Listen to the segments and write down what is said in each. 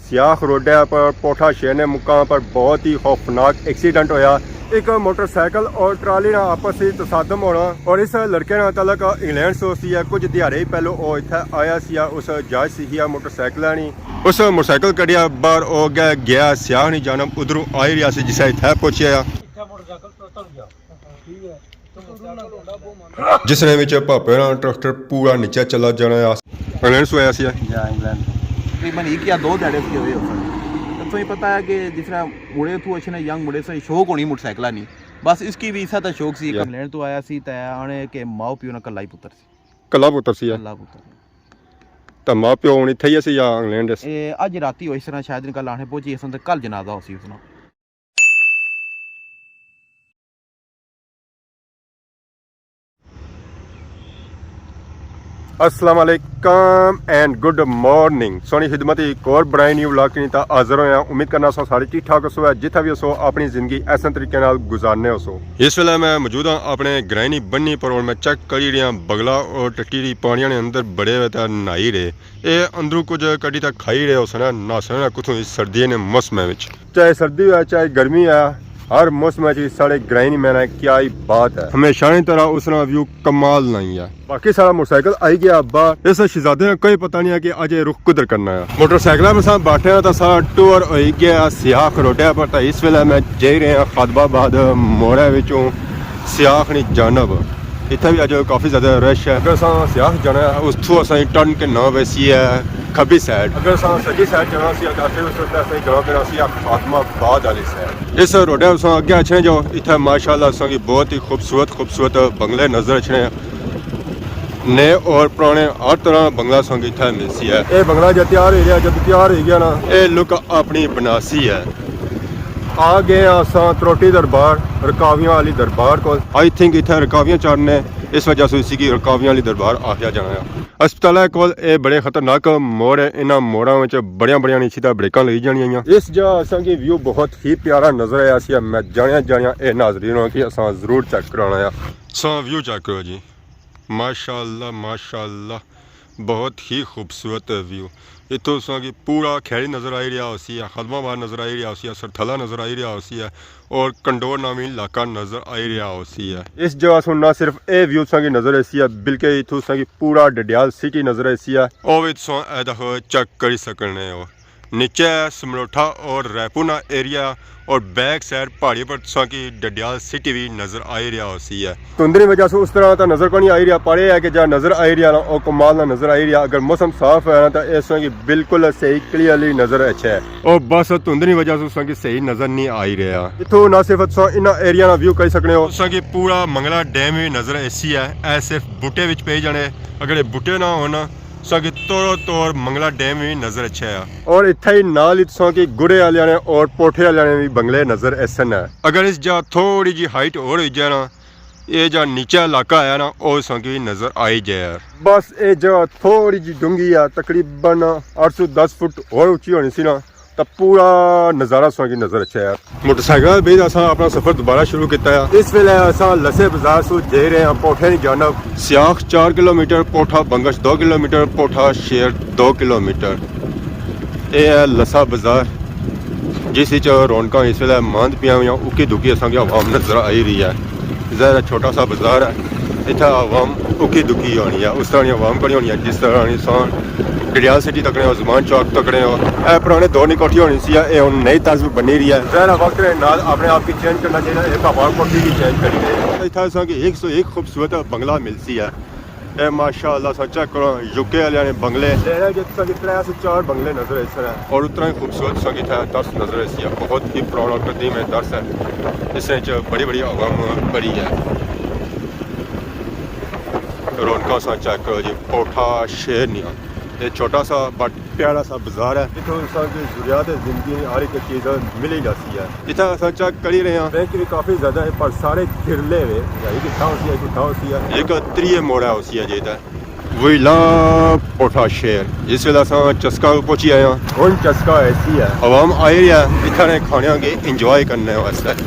سیاخ road پر پوٹھا شہر نے مقام پر بہت ہی خوفناک ایکسیڈنٹ ہویا. ایک موٹر سائیکل اور ٹرالی نہ آپس میں تصادم ہونا اور اس لڑکے نہ تعلق انگلینڈ سے سی ہے. کچھ دیہڑے پہلو وہ اتنے آیا سیا اس جہاز سی موٹر سائیکل نہیں اس موٹر سائیکل کڈیا باہر وہ گیا سیاح نہیں جانب ادھر آئی رہا سی جسے اتنے پہنچیا جس نے پاپے ٹریکٹر پورا نیچے چلا جانا انگلینڈ سے آیا سیا. تقریباً ایک یا دو دیہڑے سے ہوئے تو ہی پتا ہے کہ جس طرح مڑے تو اچھے ینگ مڑے سے شوق ہونی موٹر سائیکل نہیں بس اس کی بھی اسا تو شوق سی. انگلینڈ تو آیا سی تے آنے کہ ماں پیو نہ کلا ہی پتر سی. کلا پتر سی کلا پتر تو ماں پیو ہونی تھی سی یا انگلینڈ اج راتی ہوئی اس طرح شاید کل آنے پہنچی اس کل جنازہ ہو سی اس. السلام علیکم اینڈ گڈ مارننگ. سونی خدمت ایک اور بڑائی نیو ولاگ کی تا حاضر ہویا. امید کرنا سو سارے ٹھیک ٹھاک ہو جتھا بھی ہو اپنی زندگی ایسے طریقے نال گزارنے ہو. اس ویلے میں موجود ہوں اپنے گرائنی بننی پر اور میں چیک کری رہا بگلا اور ٹٹیری پانی نے اندر بڑے ہوئے تھے نہائی رہے. یہ اندروں کچھ کٹی تک کھائی رہے اس نے نہ سنا کتوں اس سردی نے موسم چاہے سردی ہے چاہے گرمی ہے ہر موسم سارے گرائنی میں نے کیا ہی بات ہے. ہمیشہ طرح اس طرح ویو کمال نہیں ہے. باقی سارا موٹر سائیکل آئی گیا ابا اس شہزادے نے کوئی پتہ نہیں ہے کہ اج رخ کدھر کرنا ہے. موٹر سائیکل پر سب بیٹھے تو سارا ٹور ہوئی گیا سیاخ روڈیا پر. اس ویلے میں جائی رہے ہیں خادم آباد موڑے وچوں سیاخ نی جانب. اتنے بھی اج کافی زیادہ رش ہے. اگر سیاخ جانا ہے اس تو اصل ٹرن کے 9 ویسی ہے کھبی سائڈ. اگر سجی سائڈ جانا سی جانا پینا سی خادم آباد والی سائڈ. اس روڈ اگے اچھے جو اتنے ماشاء اللہ بہت ہی خوبصورت بنگلے نظر اچھے نئے اور پرانے ہر طرح بنگلہ سنگ اتنے ملسی ہے. یہ بنگلہ جب تیار ہو گیا جب تیار ہو گیا نا یہ لک اپنی بناسی ہے. آ گئے اساں تروٹی دربار رکاویاں والی دربار کو. آئی تھنک اتنے رکاویاں چڑھنے اس وجہ سے اسی کی رکاویاں والی دربار آخیا جانا ہے. ہسپتال کول یہ بڑے خطرناک موڑ ہے. انہاں موڑاں بڑیاں نیچے تک بریکاں لگی جانیاں. اس جگہ اساں کی ویو بہت ہی پیارا نظر آیا سی. میں جانیا اے ناظرین ہوں کہ اساں ضرور چیک کرانا ہے. اساں ویو چیک کرو جی ماشاء اللہ بہت ہی خوبصورت ویو. اتوں اساں کی پورا کھیڑی نظر آئی رہا اسی ہے خادم آباد نظر آئی رہا اسی ہے سرتھلا نظر آئی رہا اسی ہے اور کنڈور نامی علاقہ نظر آئی رہا اسی ہے. اس جگہ سے نہ صرف اے ویو ساں کی نظر ایسی ہے بلکہ اتوں ساں کی پورا ڈڈیال سٹی نظر ایسی ہے. او وچ سو اے دکھو چیک کر سکنے ہو نیچے سمروٹھا اور ریپونا ایریا اور بیک سائڈ پہاڑی پر ساں کی ڈڈیال سٹی بھی نظر آئی رہا اسی ہے. دھندری وجہ سے اس طرح تا نظر کو نہیں آئی رہا پڑے ہے کہ جہاں نظر آئی رہا نا او کمال نہ نظر آئی رہا. اگر موسم صاف ہے نا تو اس طرح کی بالکل صحیح کلیئرلی نظر اچھا ہے اور بس دھندری وجہ سے اس طرح کی صحیح نظر نہیں آئی رہا. اتوں نہ صرف ان ایریا نا ویو کر سکنے ہو اس طرح کی پورا منگلا ڈیم بھی نظر ایسی ہے. اے صرف بوٹے وچ پی جانے اگر یہ بوٹے نہ ہونا ساکی توڑ منگلا ڈیم بھی نظر اچھا ہے. اور اتھا ہی نال اتساں کی گڑے والے نے اور پوٹھے والے نے بھی بنگلے نظر ایسن ہے. اگر اس جا تھوڑی جی ہائٹ اور ہوئی جائے نا یہ جا نیچے علاقہ ہے نا وہ ساں کی نظر آئی جائے. بس یہ جگہ تھوڑی جی ڈونگی ہے تقریباً 810 فٹ اور اونچی ہونی سی نا تو پورا نظارہ ساں کی نظر اچھا ہے. موٹر سائیکل بھی اساں اپنا سفر دوبارہ شروع کیتا ہے. اس ویلے اساں لسے بازار سے جا رہے ہیں پوٹھے کی جانب. سیاخ 4 کلومیٹر پوٹھا بنگش 2 کلومیٹر پوٹھا شیر 2 کلومیٹر. یہ ہے لسا بازار جس رونقاں اس ویلے ماند پیاں ہوئی اکی دکی اساں کی عوام نظر آئی رہی ہے. ظاہر چھوٹا سا بازار ہے اتنا عوام اکی دکی ہونی ہے اس طرح عوام کڑی ہونی ہے جس طرح انسان ڈڈیال سٹی تکڑے ہو زمان چوک تکڑے ہو. اے پرانے دور کی کوٹھی ہونی سی یہ ہوں نئی طرز بنی رہی ہے. ظاہر وقت نال اپنے آپ کی چینج کرنا چاہیے. ایک عوام کوٹھی کی چینج کری ہے اتنا اساں کی 101 خوبصورت بنگلہ ملسی ہے. اے ماشاء اللہ سا چیک کرو یو کے والے نے بنگلے 3 سے 4 بنگلے نظر اس طرح اور اتنا ہی خوبصورت سا کی درس نظر ایسی ہے. بہت ہی پرانا قدیم ہے درس ہے. اس نے بڑی عوام بڑی ہے. رونقاں سا چیک کرو جی پوٹھا شیر نیا یہ چھوٹا سا بٹ پیارا سا بازار ہے. اتوں انسان کی ضروریات زندگی ہر ایک چیز ملی جاتی ہے. اتنا اصل چیک کری رہے ہیں بینک بھی کافی زیادہ ہے پر سارے گرلے ہوئے کتنا ہوتی ہے کتنا ہوتی ہے. ایک 3 موڑا ہوتی ہے جیتا ویلا پوٹھا شیر جس ویلے اصل چسکا پہنچی آئے ہیں. ہوں چسکا ایسی ہے عوام آئی رہی ہے اتنے کھانے کے انجوائے کرنے واسطے.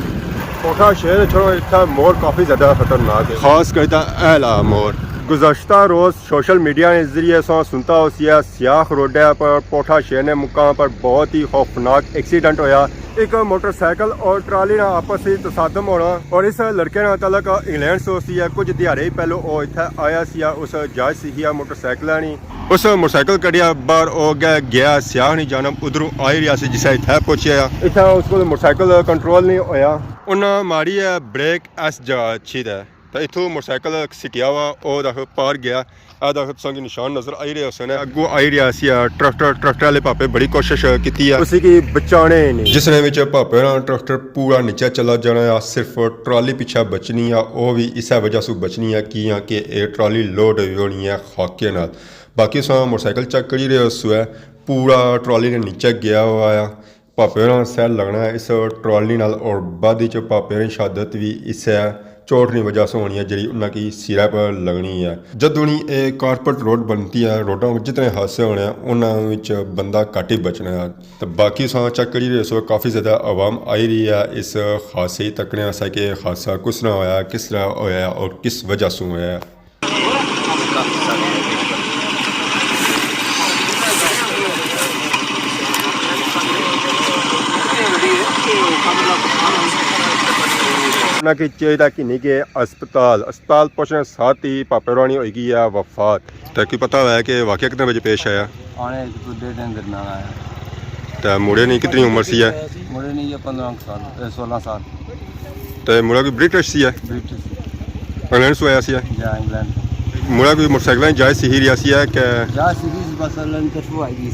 پوٹھا شیر چھوڑو اتنا مور کافی زیادہ خطرناک ہے خاص کرتا اہلا مور गुज़श्ता रोज़ सोशल मीडिया के ज़रिए से सुनता हो सियाख रोडे पर पोठा शेरने मुकाम पर बहुत ही खौफनाक एक्सीडेंट होया। एक मोटरसाइकिल और ट्राली ना आपस में तसादम होना और इस लड़के ना तलक इंग्लैंड से सी कुछ दिहाड़े ही पहले वो इतना आया सी उस जहाज सी मोटरसाइकिल नहीं उस मोटरसाइकिल कढ़िया बाहर वो गया सियाह नहीं जानब उधरों आई रहा सी जिसे इतना पहुंचा इतना उसको मोटरसाइकिल कंट्रोल नहीं होया उन्हें मारी है ब्रेक इस जगह अच्छी है तो इतों मोटरसाइकिल सिटिया वा वो दख पार गया आ दख तुसां निशान नज़र आई रहे उसने अगों आई रहा सी ट्रैक्टर वाले पापे बड़ी कोशिश की उसी की बचाने नहीं जिसने विच पापे ना ट्रैक्टर पूरा नीचे चला जाना सिर्फ ट्राली पीछे बचनी है वो भी इस वजह से बचनी है कि ये ट्राली लोड होनी है खाके नाल बाकी सो मोटरसाइकिल चेक करी रहे उस पूरा ट्राली ने नीचे गया हुआ है पापे ना सैर लगना है इस ट्राली नाल और बाद पापे की शहादत भी इस चोट की वजह से होनी है जी उन्होंने सिरा पर लगनी है जदों ये कारपेट रोड बनती है रोडों में जितने हादसे होने हैं उन्होंने बंदा घट ही बचना है तो बाकी सो चेक करी रहे सो काफ़ी ज़्यादा आवाम आई रही है इस हादसे तकने वास्ते कि हादसा किस तरह होया किस तरह होया और किस वजह से होया। की चाहिए कि नहीं कि अस्पताल पहुंचने साथ ही पापे रानी होगी है वफात तो की पता है कि वाकया कितने बजे पेश आया आने डेढ़ दिन करना आया तो मुड़े नहीं कितनी उम्र सी है मुझे नहीं 15 साल 16 साल तो मुड़ा कोई ब्रिटिश सी है ब्रिटिश इंग्लैंड से आया सी है या इंग्लैंड मुड़ा कोई मोटरसाइकिल जाए सी ही रिया सी है कि जा सीरीज बस लन तरफ आई गई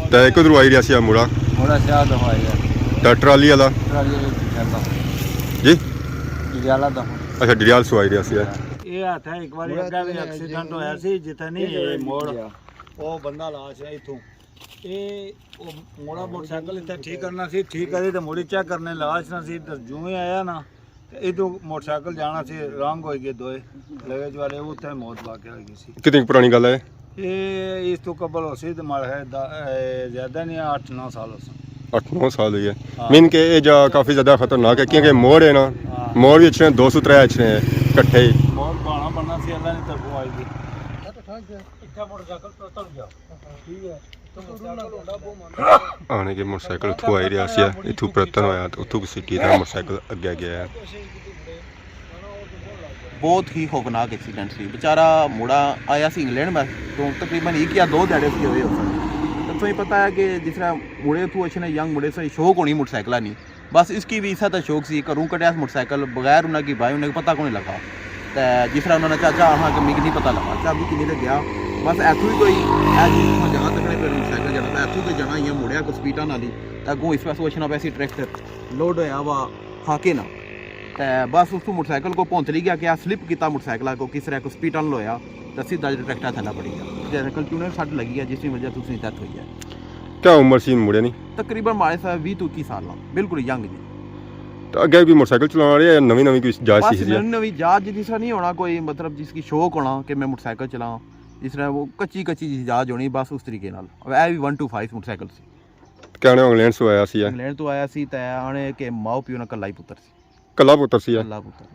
तो किधरों आई रिया सी है मुड़ा से आ दफा आया तो ट्राली वाला जी डियाला दा अच्छा डियाल से आई रिया सी है ਇਹ ਹੱਥ ਹੈ ਇੱਕ ਵਾਰੀ ਅੱਗਾ ਵੀ ਐਕਸੀਡੈਂਟ ਹੋਇਆ ਸੀ ਜਿੱਥੇ ਨਹੀਂ ਇਹ ਮੋੜ ਉਹ ਬੰਦਾ ਲਾਸ਼ ਹੈ ਇਥੋਂ ਇਹ ਉਹ ਮੋੜਾ ਮੋਟਰਸਾਈਕਲ ਇੱਥੇ ਠੀਕ ਕਰਨਾ ਸੀ ਠੀਕ ਕਰੀ ਤੇ ਮੋੜੀ ਚੈੱਕ ਕਰਨੇ ਲਾਸ਼ ਨਾ ਸੀ ਜਿਵੇਂ ਆਇਆ ਨਾ ਤੇ ਇਦੋਂ ਮੋਟਰਸਾਈਕਲ ਜਾਣਾ ਸੀ ਰੰਗ ਹੋ ਗਏ ਦੋਏ ਲਗੇਜ ਵਾਲੇ ਉੱਥੇ ਮੌਤ ਵਾਕਿਆ ਹੋ ਗਈ ਸੀ कितनी पुरानी गल है ਇਹ ਇਸ ਤੋਂ ਕਬਲ ਹੋ ਸੀ ਤੇ ਮਲ ਹੈ ਜ਼ਿਆਦਾ ਨਹੀਂ 8-9 ਸਾਲ ਹੋ ਸੀ 8-9 साल हुई है मीन के ये जा काफ़ी ज़्यादा खतरनाक है क्योंकि मोड़ है ना मोड़ भी अच्छे हैं 203 अच्छे हैं इकट्ठे ही ਬਹੁਤ ਬਾਣਾ ਬਣਨਾ ਸੀ ਅੱਲਾ ਨੇ ਤਰਫੋਂ ਆਈ ਗਈ ਇੱਥੇ ਮੋਟਰਸਾਈਕਲ ਤੋਂ ਉਤਰ ਗਿਆ ਠੀਕ ਹੈ आने के मोटरसाइकिल उतों आई रहा सी इतों प्रतन होया तो उतों किसी की मोटरसाइकिल अगे गया है ਬਹੁਤ ਹੀ ਖੌਫਨਾਕ ਐਕਸੀਡੈਂਟ ਸੀ ਵਿਚਾਰਾ ਮੁੰਡਾ ਆਇਆ ਸੀ ਇੰਗਲੈਂਡ में तो तकरीबन 1 या 2 ਦਿਹਾੜੇ ਸੀ ਹੋਏ ਉਸ तो ही पता है कि जिस तरह मुड़े तू अच्छे यंग मुड़े से शौक होनी मोटरसाइकिल नहीं बस इसकी भी इसा तो शौक सी घरों कटिया मोटरसाइकिल बगैर उन्हें की भाई उन्हें पता को नहीं लगा तो जिस तरह उन्होंने चाचा हाँ कि मिगी नहीं पता लगा चाबी किन्नी तक गया बस इतों ही कोई जगह तकने पर मोटरसाइकिल जाना तो इतों तो जाना ही मुड़िया को स्पीडा नाली तो अगों इस पास अच्छना पैसी ट्रैक्टर लोड होया वा खाके ना तो बस उस मोटरसाइकिल को पहुंच ली गया कि स्लिप किया मोटरसाइकिल को किस तरह को स्पीडा होया तो सीधा जो ट्रैक्टर थल्ला पड़ी गया जैसे ट्यूनर सट लगी है जिसकी वजह से उसकी डेथ हुई है क्या उम्र सी मुड़े नहीं तकरीबन हमारे साथ 20 to 21 साल बिल्कुल यंग जी तो अगे भी मोटरसाइकिल चला रहे हैं नवी नवी कोई जांच बस सी नवी जांच जिस तरह नहीं होना कोई मतलब जिसकी शौक होना कि मैं मोटरसाइकिल चलाऊं जिस तरह वो कच्ची जांच होनी बस उस तरीके नाल ए भी 1 to 5 मोटरसाइकिल सी कहने इंग्लैंड से आया सी इंग्लैंड तो आया सी ते आने के माओ पियो ना कल्ला ही पुत्र सी कला पुत्र सी कल्ला पुत्र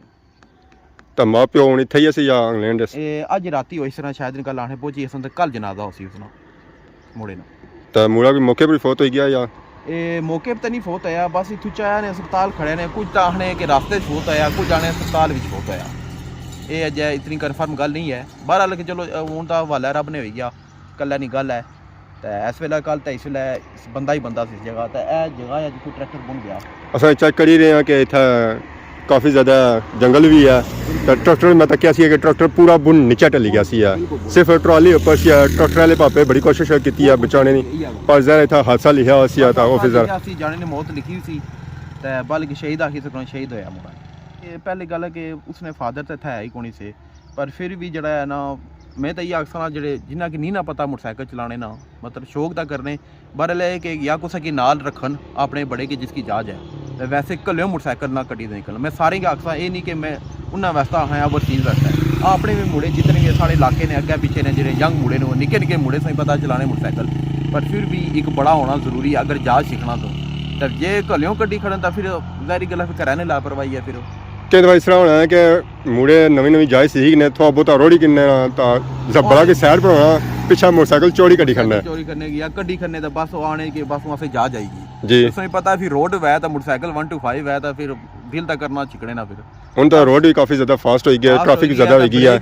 तो माँ प्यो हूँ इत्थे ही सी या इंग्लैंड अज राती हो इस तरह शायद कल आने पहुंची असन कल जनाजा हो सी उसना मुड़े ना तो मुड़ा भी मौके पर फोत हो गया या मौके पर तो नहीं फोत आया बस इतों चाया ने अस्पताल खड़े ने कुछ तो आने के रास्ते फोत आया कुछ आने अस्पताल भी फोत आया ये अजय इतनी कन्फर्म गल नहीं है बहरहाल कि चलो हूँ तो हवाला रब ने हो गया कल्ला नहीं गल है तो इस वेले कल तो इस वेले बंदा ही बंदा इस जगह तो यह जगह है जिसको ट्रैक्टर बुन गया असा चेक कर ही रहे हैं कि इतना काफ़ी ज़्यादा जंगल भी है तो ट्रैक्टर मैं तकिया सी कि ट्रैक्टर पूरा बुन नीचे टली गया सी सिर्फ ट्राली उपर सी ट्रैक्टर वाले पापे बड़ी कोशिश की है बचाने की पर जरा इतना हादसा लिखा हुआ सी था ऑफिसर जाने ने मौत लिखी हुई सी तो बल्कि शहीद आखिर सकना शहीद होया मुड़ा ये पहली गल है कि उसने फादर तो था ही कोनी से पर फिर भी जड़ा है ना मैं तो ये अक्सर जेडे जिन्ना कि नहीं ना पता मोटरसाइकिल चलाने ना मतलब शौक तो करने बहरहाल है कि या कुछ की नाल रखन अपने बड़े की जिसकी जाज है तो वैसे कल्यो मोटरसाइकिल ना कटी निकल मैं सारे के अक्सर ये नहीं कि मैं उन्हें वास्ता हाँ वो चीज़ वैसा है अपने भी मुड़े जितने भी साढ़े इलाके ने अगे पीछे ने जो यंग मुड़े ने निके निके मुड़े से पता चलाने मोटरसाइकिल पर फिर भी एक बड़ा होना जरूरी है अगर जाच सीखना तो जे कल्यों कड्डी खड़न तो फिर जारी गल फिर रहने लापरवाही है फिर ਕਿ ਦਵਾਈ ਇਸ ਤਰ੍ਹਾਂ ਹੋਣਾ ਹੈ ਕਿ ਮੁੜੇ ਨਵੀਂ ਜਾਇ ਸੀ ਨੇ ਥੋੜਾ ਬਹੁਤਾ ਰੋੜੀ ਕਿੰਨੇ ਨਾ ਤਾਂ ਜ਼ਬੜਾ ਕੇ ਸਾਈਡ पर होना पीछा मोटरसाइकिल चोरी कड़ी खड़ना है चोरी करने की या कड्डी खन्ने तो बस वो आने के बस वहाँ से जा जाएगी जी उसमें पता है फिर रोड है तो मोटरसाइकिल 1 to 5 है तो फिर बिल तक करना चिकने ना फिर ਹੁਣ ਤਾਂ ਰੋਡ ਵੀ ਕਾਫੀ ਜ਼ਿਆਦਾ ਫਾਸਟ ਹੋਈ ਗਿਆ ਟ੍ਰੈਫਿਕ ਜ਼ਿਆਦਾ ਹੋ ਗਈ ਹੈ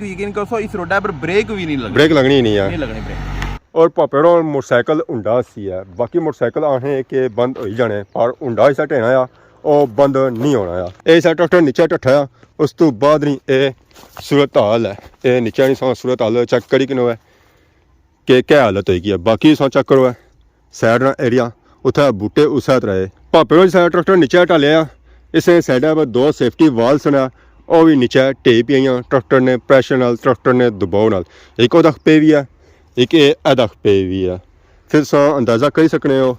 इस रोड पर ब्रेक भी नहीं लगनी ब्रेक लगनी ही नहीं है नहीं लगनी ब्रेक और ਭਾਪੇੜੋਂ मोटरसाइकिल हुंडा ਸੀ ਹੈ ਬਾਕੀ मोटरसाइकिल ਆਣੇ ਕਿ ਬੰਦ ਹੋਈ ਜਾਣੇ ਪਰ हुंडा ਇਸਾ ਢੇਣਾ ਆ ਉਹ ਬੰਦ ਨਹੀਂ ਹੋਣਾ ਆ ਇਹ ਸਾ ਟਰੈਕਟਰ ਨੀਚੇ ਢੱਠਾ ਆ ਉਸ ਤੋਂ ਬਾਅਦ ਨਹੀਂ ਇਹ ਸੂਰਤ ਹਾਲ ਹੈ ਇਹ ਨੀਚੇ ਨਹੀਂ ਸੋ ਸੂਰਤ ਹਾਲ ਚੈੱਕ ਕਰੀ ਕਿਨੋ ਹੈ ਕਿ ਕੀ ਹਾਲਤ ਹੋਈ ਹੈ ਬਾਕੀ ਸੋ ਚੈੱਕ ਕਰੋ ਸਾਈਡ ਦਾ ਏਰੀਆ ਉੱਥੇ ਬੂਟੇ ਉਸੇ ਤਰ੍ਹਾਂ ਹੈ ਭਾਪੇੜੋਂ ਸਾ ਟਰੈਕਟਰ ਨੀਚੇ ਢਾਲਿਆ ਇਸੇ ਸਾਈਡਾਂ 'ਤੇ ਦੋ ਸੇਫਟੀ ਵਾਲਸ ਨੇ ਉਹ ਵੀ ਨੀਚੇ ਢੇ ਪਈਆਂ ਟਰੈਕਟਰ ਨੇ ਪ੍ਰੈਸ਼ਰ ਨਾਲ ਟਰੈਕਟਰ ਨੇ ਦਬਾਅ ਨਾਲ ਇੱਕ ਉਹਦਾ ਪੇ ਵੀ ਆ ਇੱਕ ਇਹ ਇਹਦਾ ਪੇ ਵੀ ਆ ਫਿਰ ਸੋ ਅੰਦਾਜ਼ਾ ਕਰ ਸਕਦੇ ਹੋ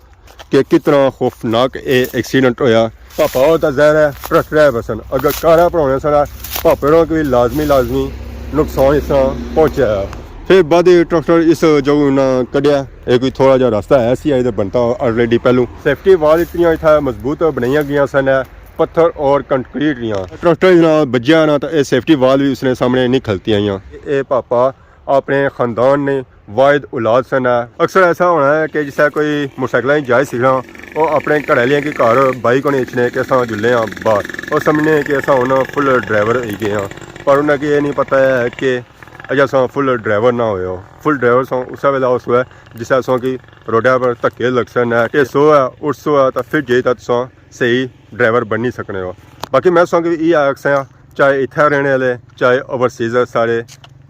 ਕਿ ਕਿਤਨਾ ਖੌਫਨਾਕ ਇਹ ਐਕਸੀਡੈਂਟ ਹੋਇਆ ਪਾਪਾ ਉਹ ਤਾਂ ਜ਼ਹਿਰ ਹੈ ਟਰੱਕ ਡਰਾਈਵਰ ਸਨ ਅਗਰ ਕਾਰਾਂ ਭਰਾਉਣੇ ਸਨ ਭਾਪੇੜੋਂ ਕਿ ਲਾਜ਼ਮੀ ਨੁਕਸਾਨ ਇਸ ਤਰ੍ਹਾਂ ਪਹੁੰਚਿਆ ਫਿਰ ਬਾਅਦ ਟਰੈਕਟਰ ਇਸ ਜੋ ਨਾ ਕੱਢਿਆ ਇਹ ਕੋਈ ਥੋੜਾ ਜਿਹਾ ਰਸਤਾ ਹੈ ਸੀ ਇਹਦੇ ਬਣਤਾ ਆਲਰੇਡੀ ਪਹਿਲੂ ਸੇਫਟੀ ਵਾਲ ਇਤਨੀਆਂ ਇੱਥੇ ਮਜ਼ਬੂਤ ਬਣਾਈਆਂ ਗਈਆਂ ਸਨ ਪੱਥਰ ਔਰ ਕੰਕਰੀਟ ਦੀਆਂ ਟਰੈਕਟਰ ਨਾਲ ਵੱਜਿਆ ਨਾ ਤਾਂ ਇਹ ਸੇਫਟੀ ਵਾਲ ਵੀ ਉਸਨੇ ਸਾਹਮਣੇ ਨਹੀਂ ਖਲਤੀ ਆਈਆਂ ਇਹ ਪਾਪਾ ਆਪਣੇ ਖਾਨਦਾਨ ਨੇ ਵਾਹਿਦ ਔਲਾਦ ਸਨ ਅਕਸਰ ਐਸਾ ਹੋਣਾ ਹੈ ਕਿ ਜਿਸਾ ਕੋਈ ਮੋਟਰਸਾਈਕਲਾਂ ਹੀ ਜਾਇ ਸਿੱਖਣਾ ਉਹ ਆਪਣੇ ਘਰ ਵਾਲਿਆਂ ਕੇ ਘਰ ਬਾਈਕ ਹੋਣੇ ਇਚਨੇ ਕਿ ਅਸਾਂ ਜੁੱਲੇ ਹਾਂ ਬਾਹਰ ਉਹ ਸਮਝਨੇ ਕਿ ਅਸਾਂ ਹੁਣ ਫੁੱਲ ਡਰਾਈਵਰ ਹੋ ਗਏ ਹਾਂ ਪਰ ਉਹਨਾਂ ਕੀ ਇਹ ਨਹੀਂ ਪਤਾ ਹੈ ਕਿ ਅਜਾ ਅਸਾਂ ਫੁੱਲ ਡਰਾਈਵਰ ਨਾ ਹੋਏ ਹੋ ਫੁੱਲ ਡਰਾਈਵਰ ਸੋ ਉਸੇ ਵੇਲੇ ਉਸ ਹੋਇਆ ਜਿਸ ਅਸਾਂ ਕਿ ਰੋਡਾਂ ਪਰ ਧੱਕੇ ਲੱਗ ਸਨ ਕਿ ਸੋ ਹੈ ਉਠਸੋ ਹੈ ਤਾਂ ਫਿਰ ਜੇ ਤਾਂ ਤੁਸੀਂ ਸਹੀ ਡਰਾਈਵਰ ਬਣ ਨਹੀਂ ਸਕਣੇ ਹੋ ਬਾਕੀ ਮੈਂ ਸੋ ਕਿ ਇਹ ਆਖਸਾਂ ਚਾਹੇ ਇੱਥੇ ਰਹਿਣੇ ਵਾਲੇ ਚਾਹੇ ਓਵਰਸੀਜ਼ ਸਾਰੇ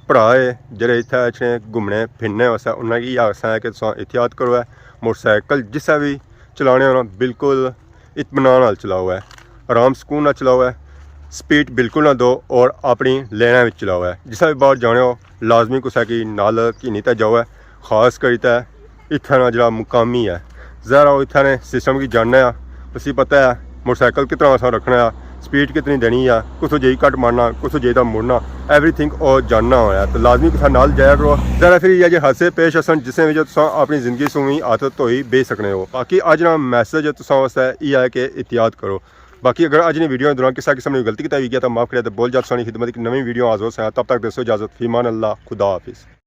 ਭਰਾ ਹੈ ਜਿਹੜੇ ਇੱਥੇ ਅੱਛੇ ਘੁੰਮਣੇ ਫਿਰਨੇ ਵਾਸਤੇ ਉਹਨਾਂ ਕੀ ਆਖਸਾਂ ਹੈ ਕਿ ਤੁਸੀਂ ਇhtiyat ਕਰੋ ਹੈ ਮੋਟਰਸਾਈਕਲ ਜਿਸਾ ਵੀ ਚਲਾਉਣੇ ਹੋਣਾ ਬਿਲਕੁਲ ਇਤਮਾਨਾਨ ਨਾਲ ਚਲਾਓ ਹੈ ਆਰਾਮ ਸਕੂਨ ਨਾਲ ਚਲਾਓ ਹੈ स्पीड बिल्कुल ना दो और अपनी लेना में चलाओ है जिस भी बाहर जाने हो लाजमी कुछ की नाल की नहीं तो जाओ है खास करी इतना ना जरा मुकामी है ज़रा इतना ने सिस्टम की जानना है उसी पता है मोटरसाइकिल कितना आसान रखना है स्पीड कितनी देनी है कुछ जी घट मारना कुछ जी का मुड़ना एवरीथिंग और जानना होया तो लाजमी कुछ नाल जाया करो ज़रा फिर ये हादसे पेश असन जिसमें भी जो अपनी ज़िंदगी सुनी आदत होई बेच सकने हो बाकी अज ना मैसेज तुसा वास्ते ये है कि एहतियात करो बाकी अगर आज ने वीडियो के दौरान किसी किस्म की गलती की गया तो माफ़ करें तो बोल जात सोनी खिदमत की नवी वीडियो हाज़िर हो तब तक दोस्तों इजाज़त फीमान अल्लाह खुदा हाफिज़।